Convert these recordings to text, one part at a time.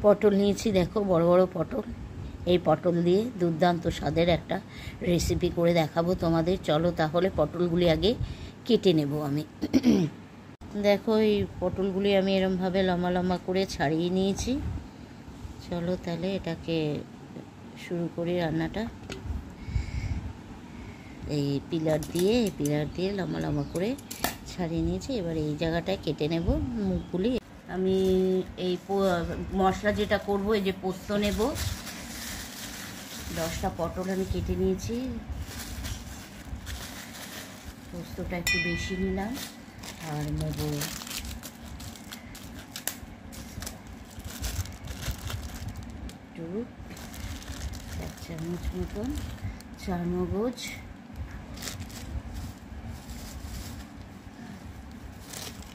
পটল নিয়েছি, দেখো বড় বড় পটল। এই পটল দিয়ে দুর্দান্ত স্বাদের একটা রেসিপি করে দেখাবো তোমাদের। চলো তাহলে পটলগুলি আগে কেটে নেব আমি। দেখো এই পটলগুলি আমি এরমভাবে লম্বা লম্বা করে ছাড়িয়ে নিয়েছি। চলো তাহলে এটাকে শুরু করি রান্নাটা। এই পিলার দিয়ে লম্বা লম্বা করে ছাড়িয়ে নিয়েছি। এবার এই জায়গাটায় কেটে নেব মুখগুলি। আমি এই মশলা যেটা করব, এই যে পোস্ত নেব, 10টা পটল আমি কেটে নিয়েছি। পোস্তটা একটু বেশি নিলাম। আর নেব একটু 1 চামচ মতন চারমগজ,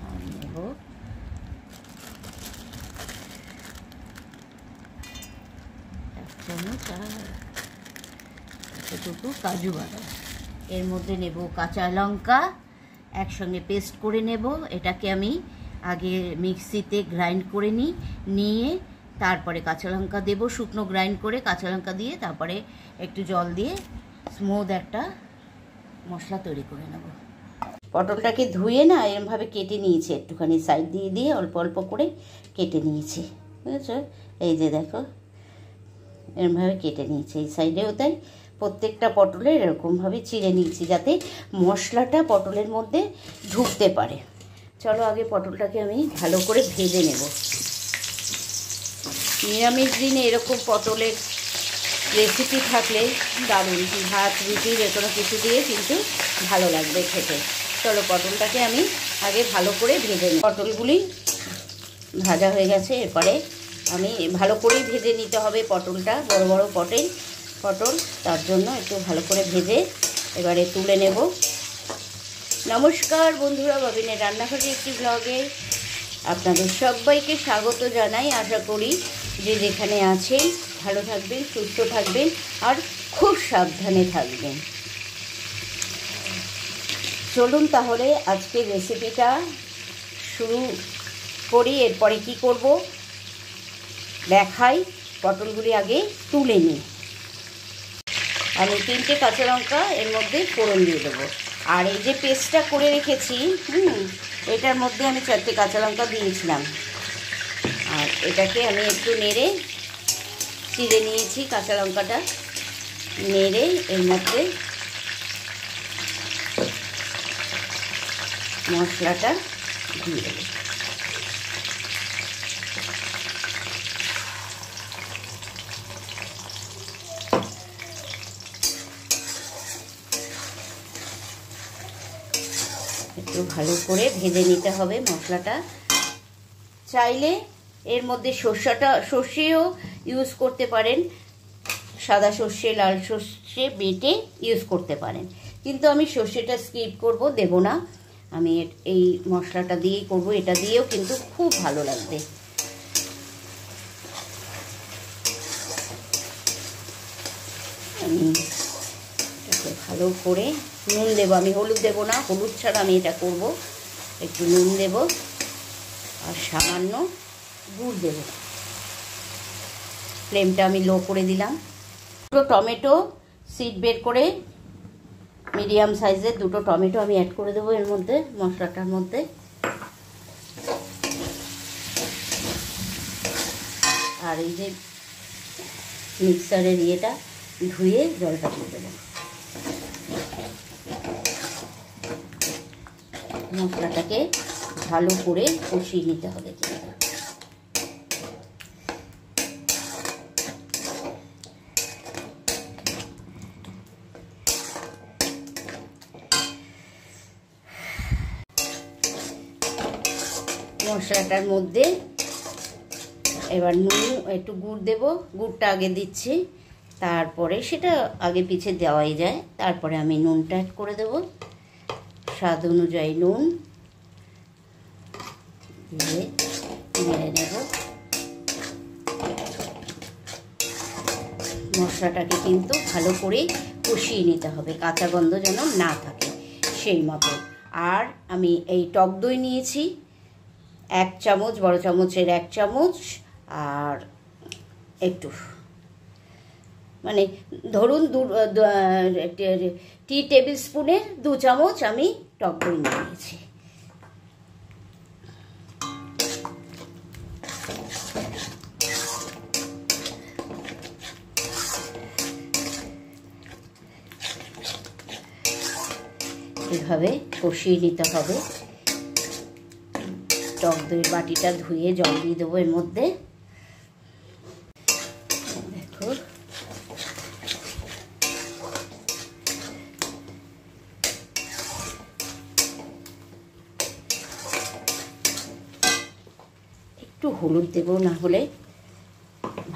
আর নেব 1 চামচ আর এতটুকু কাজু বাদাম। এর মধ্যে নেব কাঁচা লঙ্কা, একসঙ্গে পেস্ট করে নেব। এটাকে আমি আগে মিক্সিতে গ্রাইন্ড করে নিয়ে তারপরে কাঁচা লঙ্কা দেবো, শুকনো গ্রাইন্ড করে কাঁচা লঙ্কা দিয়ে তারপরে একটু জল দিয়ে স্মুথ একটা মশলা তৈরি করে নেব। পটলটাকে ধুয়ে না এরমভাবে কেটে নিয়েছি, একটুখানি সাইড দিয়ে অল্প অল্প করে কেটে নিয়েছি, বুঝেছো? এই যে দেখো এরমভাবে কেটে নিয়েছি। এই সাইডেও তাই প্রত্যেকটা পটলের এরকমভাবে চিড়ে নিয়েছি যাতে মশলাটা পটলের মধ্যে ঢুকতে পারে। চলো আগে পটলটাকে আমি ভালো করে ভেজে নেব। নিরামিষ দিনে এরকম পটলের রেসিপি থাকলে দারুণ, ভাত রুটি যে কোনো কিছু দিয়ে কিন্তু ভালো লাগবে খেতে। চলো পটলটাকে আমি আগে ভালো করে ভেজে নিই। পটলগুলি ভাজা হয়ে গেছে। এরপরে আমি ভালো করেই ভেজে নিতে হবে পটলটা, বড় বড় পটল, তার জন্য একটু ভালো করে ভেজে এবারে তুলে নেব। নমস্কার বন্ধুরা, ববিনের রান্নাঘরে একটি ব্লগে আপনাদের সবাইকে স্বাগত জানাই। আশা করি যে যেখানে আছেন ভালো থাকবেন, সুস্থ থাকবেন আর খুব সাবধানে থাকবেন। চলুন তাহলে আজকে রেসিপিটা শুরু করি। এরপরে কি করব দেখাই। পটলগুলি আগে তুলে নিই। আমি 3টে কাঁচা লঙ্কা এর মধ্যে ফোড়ন দিয়ে দেবো। আর এই যে পেস্টটা করে রেখেছি, এটার মধ্যে আমি 4টে কাঁচা লঙ্কা দিয়েছিলাম। আর এটাকে আমি একটু নেড়ে চিড়ে নিয়েছি কাঁচা লঙ্কাটা, নেড়ে এর মধ্যে মশলাটা দিয়ে দেবো। একটু ভালো করে ভেজে নিতে হবে মশলাটা। চাইলে এর মধ্যে সর্ষেও ইউজ করতে পারেন, সাদা সর্ষে লাল সর্ষে বেটে ইউজ করতে পারেন, কিন্তু আমি সর্ষেটা স্কিপ করব, দেব না। আমি এই মশলাটা দিয়েই করব। এটা দিয়েও কিন্তু খুব ভালো লাগবে। আমি এটাকে ভালো করে নুন দেবো। আমি হলুদ দেবো না, হলুদ ছাড়া আমি এটা করব। একটু নুন দেব আর সামান্য গুড় দেব। ফ্লেমটা আমি লো করে দিলাম। 2 টমেটো সিড বের করে মিডিয়াম সাইজের 2টো টমেটো আমি অ্যাড করে দেবো এর মধ্যে, মশলাটার মধ্যে। আর এই যে মিক্সারের ইয়েটা ধুয়ে জলটা দিয়ে দেবো। মশলাটাকে ভালো করে কষিয়ে নিতে হবে। মশলাটার মধ্যে এবার নুন, একটু গুড় দেব। গুড়টা আগে দিচ্ছি, তারপরে সেটা আগে পিছে দেওয়াই যায়। তারপরে আমি নুনটা অ্যাড করে দেব, স্বাদ অনুযায়ী নুন দিয়ে নেড়ে নেব। মশলাটাকে কিন্তু ভালো করে কষিয়ে নিতে হবে, কাঁচা গন্ধ যেন না থাকে সেই মতো। আর আমি এই টক দই নিয়েছি 1 চামচ, বড় চামচের 1 চামচ, আর একটু মানে ধরুন টি টেবিল স্পুনের 2 চামচ আমি টক দই নিয়েছি। এভাবে কষিয়ে নিতে হবে। টক দইয়ের বাটিটা ধুয়ে জল দিয়ে দেবো এর মধ্যে। দেখো একটু হলুদ দেবো, না হলে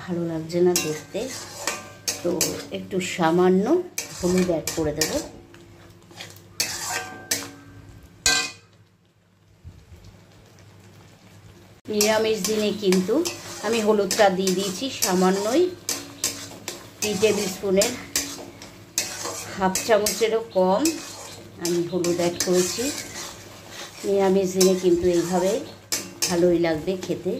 ভালো লাগছে না দেখতে, তো একটু সামান্য হলুদ অ্যাড করে দেবো। নিরামিষ দিনে কিন্তু আমি হলুদটা দিয়ে দিয়েছি সামান্যই, 3 টেবিল স্পুনের হাফ চামচেরও কম আমি হলুদ অ্যাড করেছি। নিরামিষ দিনে কিন্তু এইভাবে ভালোই লাগবে খেতে।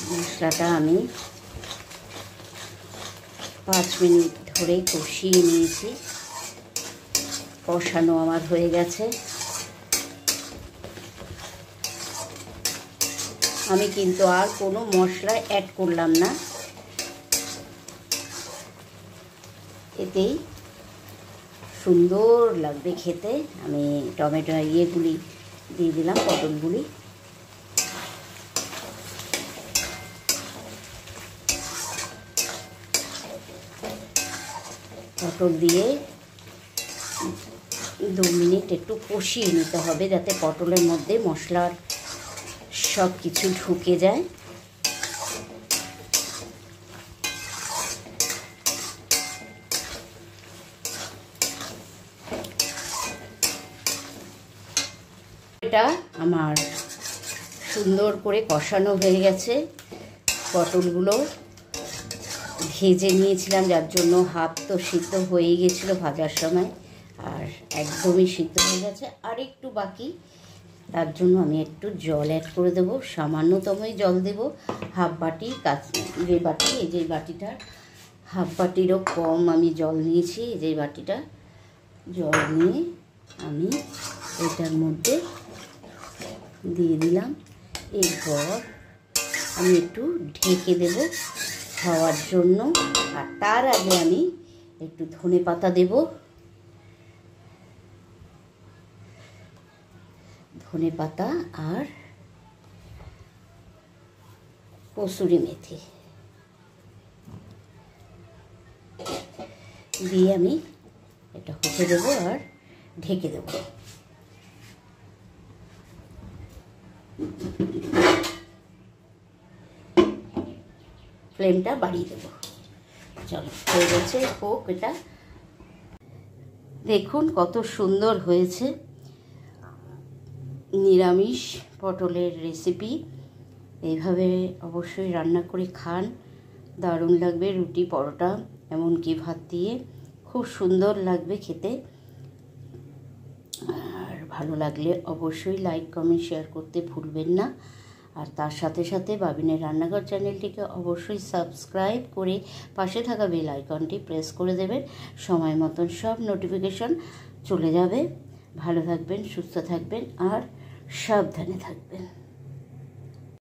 মশলাটা আমি 5 মিনিট ধরে কষিয়ে নিয়েছি। কষানো আমার হয়ে গেছে। আমি কিন্তু আর কোনো মশলা অ্যাড করলাম না, এতেই সুন্দর লাগবে খেতে। আমি টমেটো ইয়েগুলি দিয়ে দিলাম, পটলগুলি। পটল দিয়ে 2 মিনিট একটু কষিয়ে নিতে হবে, যাতে পটলের মধ্যে মশলার সব কিছু ঢুকে যায়। এটা আমার সুন্দর করে কষানো হয়ে গেছে। পটলগুলো ভেজে নিয়েছিলাম, যার জন্য হাফ তো সিদ্ধ হয়ে গেছিলো ভাজার সময়, আর একদমই সিদ্ধ হয়ে গেছে। আর একটু বাকি, তার জন্য আমি একটু জল অ্যাড করে দেবো, সামান্যতমই জল দেব। হাফ বাটি, যে বাটি, এই যে বাটিটার হাফ বাটিরও কম আমি জল নিয়েছি। এই যে বাটিটা জল নিয়ে আমি এটার মধ্যে দিয়ে দিলাম। এরপর আমি একটু ঢেকে দেব খাওয়ার জন্য। আর তার আগে আমি একটু ধনেপাতা দেব, ধনেপাতা আর কসুরি মেথি দিয়ে আমি এটা হতে দেবো আর ঢেকে দেব। ফ্লেমটা বাড়িয়ে দেবো। চলো, হয়ে গেছে, হোক এটা। দেখুন কত সুন্দর হয়েছে নিরামিষ পটলের রেসিপি। এইভাবে অবশ্যই রান্না করে খান, দারুণ লাগবে। রুটি, পরোটা, এমনকি ভাত দিয়ে খুব সুন্দর লাগবে খেতে। আর ভালো লাগলে অবশ্যই লাইক, কমেন্ট, শেয়ার করতে ভুলবেন না। আর তার সাথে সাথে বাবিনের রান্নাঘর চ্যানেলটিকে অবশ্যই সাবস্ক্রাইব করে পাশে থাকা বেল আইকনটি প্রেস করে দেবেন। সময় মতন সব নোটিফিকেশন চলে যাবে। ভালো থাকবেন, সুস্থ থাকবেন আর সাবধানে থাকবেন।